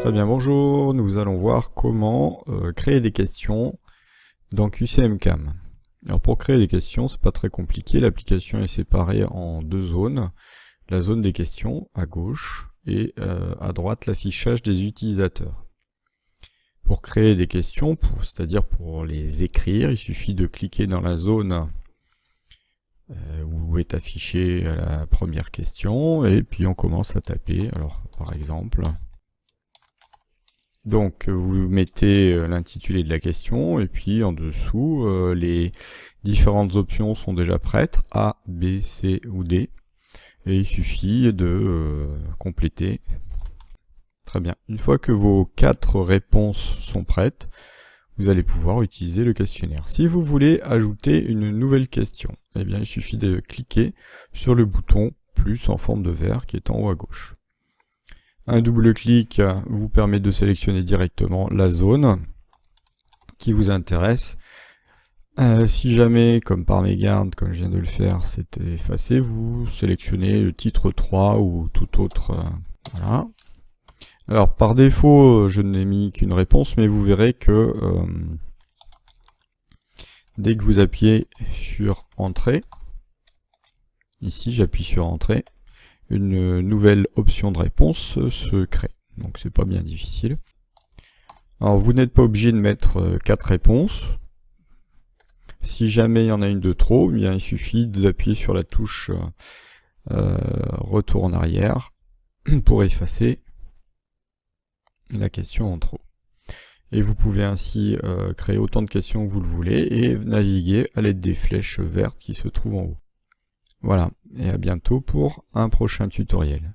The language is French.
Très bien, bonjour, nous allons voir comment créer des questions dans QCM-Cam. Alors pour créer des questions, c'est pas très compliqué, l'application est séparée en deux zones. La zone des questions à gauche et à droite l'affichage des utilisateurs. Pour créer des questions, c'est-à-dire pour les écrire, il suffit de cliquer dans la zone où est affichée la première question et puis on commence à taper. Alors par exemple, donc vous mettez l'intitulé de la question et puis en dessous les différentes options sont déjà prêtes, A, B, C ou D, et il suffit de compléter. Très bien. Une fois que vos 4 réponses sont prêtes, vous allez pouvoir utiliser le questionnaire. Si vous voulez ajouter une nouvelle question, eh bien il suffit de cliquer sur le bouton plus en forme de verre qui est en haut à gauche. Un double clic vous permet de sélectionner directement la zone qui vous intéresse. Si jamais, comme par mégarde, comme je viens de le faire, c'est effacé, vous sélectionnez le titre 3 ou tout autre. Voilà. Alors par défaut, je n'ai mis qu'une réponse, mais vous verrez que dès que vous appuyez sur Entrée, ici j'appuie sur Entrée, une nouvelle option de réponse se crée. Donc c'est pas bien difficile. Alors vous n'êtes pas obligé de mettre 4 réponses. Si jamais il y en a une de trop, eh bien, il suffit d'appuyer sur la touche retour en arrière pour effacer la question en trop. Et vous pouvez ainsi créer autant de questions que vous le voulez et naviguer à l'aide des flèches vertes qui se trouvent en haut. Voilà, et à bientôt pour un prochain tutoriel.